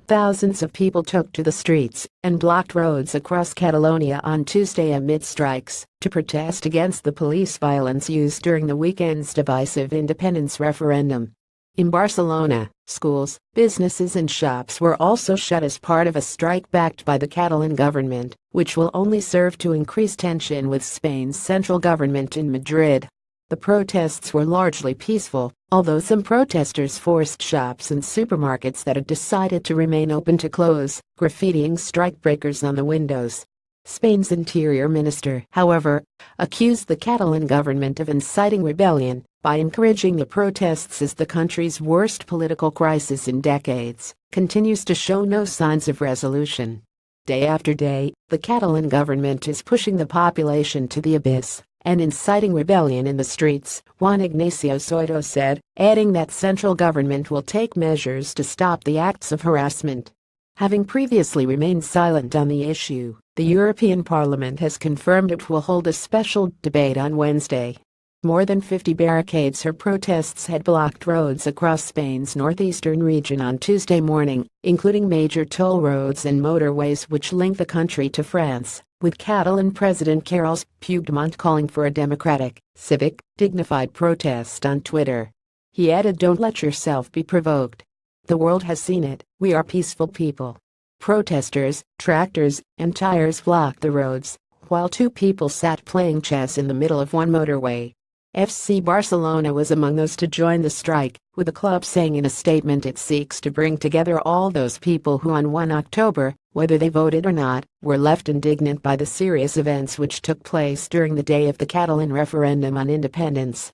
Thousands of people took to the streets and blocked roads across Catalonia on Tuesday amid strikes to protest against the police violence used during the weekend's divisive independence referendum. In Barcelona, schools, businesses and shops were also shut as part of a strike backed by the Catalan government, which will only serve to increase tension with Spain's central government in Madrid. The protests were largely peaceful, although some protesters forced shops and supermarkets that had decided to remain open to close, graffitiing strikebreakers on the windows. Spain's interior minister, however, accused the Catalan government of inciting rebellion by encouraging the protests as the country's worst political crisis in decades continues to show no signs of resolution. Day after day, the Catalan government is pushing the population to the abyss and inciting rebellion in the streets, Juan Ignacio Zoido said, adding that central government will take measures to stop the acts of harassment. Having previously remained silent on the issue, the European Parliament has confirmed it will hold a special debate on Wednesday. More than 50 barricades or protests had blocked roads across Spain's northeastern region on Tuesday morning, including major toll roads and motorways which link the country to France, with Catalan President Carles Puigdemont calling for a democratic, civic, dignified protest on Twitter. He added, "Don't let yourself be provoked. The world has seen it, we are peaceful people." Protesters, tractors, and tires blocked the roads, while two people sat playing chess in the middle of one motorway. FC Barcelona was among those to join the strike, with the club saying in a statement it seeks to bring together all those people who on 1 October, whether they voted or not, were left indignant by the serious events which took place during the day of the Catalan referendum on independence.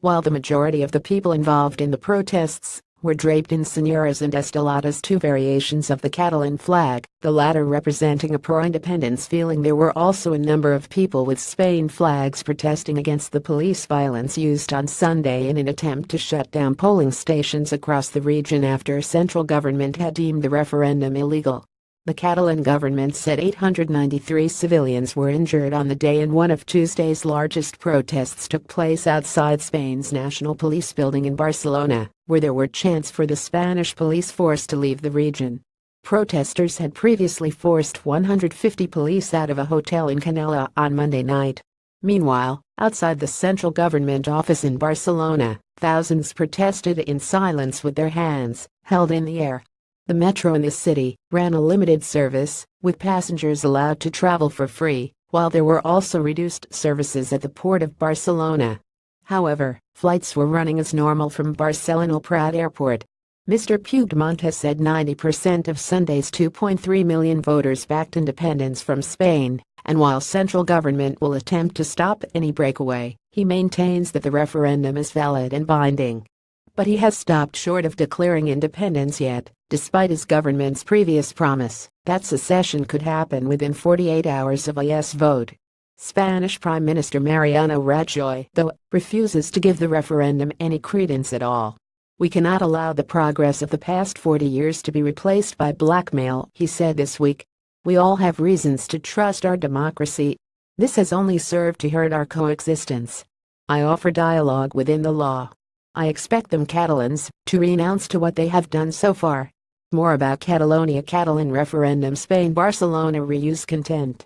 While the majority of the people involved in the protests were draped in senyoras and esteladas, two variations of the Catalan flag, the latter representing a pro-independence feeling, there were also a number of people with Spain flags protesting against the police violence used on Sunday in an attempt to shut down polling stations across the region after central government had deemed the referendum illegal. The Catalan government said 893 civilians were injured on the day, and one of Tuesday's largest protests took place outside Spain's National Police building in Barcelona, where there were chants for the Spanish police force to leave the region. Protesters had previously forced 150 police out of a hotel in Canela on Monday night. Meanwhile, outside the central government office in Barcelona, thousands protested in silence with their hands held in the air. The metro in the city ran a limited service, with passengers allowed to travel for free, while there were also reduced services at the port of Barcelona. However, flights were running as normal from Barcelona Prat Airport. Mr. Puigdemont has said 90% of Sunday's 2.3 million voters backed independence from Spain, and while central government will attempt to stop any breakaway, he maintains that the referendum is valid and binding. But he has stopped short of declaring independence yet, despite his government's previous promise that secession could happen within 48 hours of a yes vote. Spanish Prime Minister Mariano Rajoy, though, refuses to give the referendum any credence at all. "We cannot allow the progress of the past 40 years to be replaced by blackmail," he said this week. "We all have reasons to trust our democracy. This has only served to hurt our coexistence. I offer dialogue within the law. I expect them Catalans to renounce to what they have done so far." More about Catalonia. Catalan referendum. Spain. Barcelona reuse content.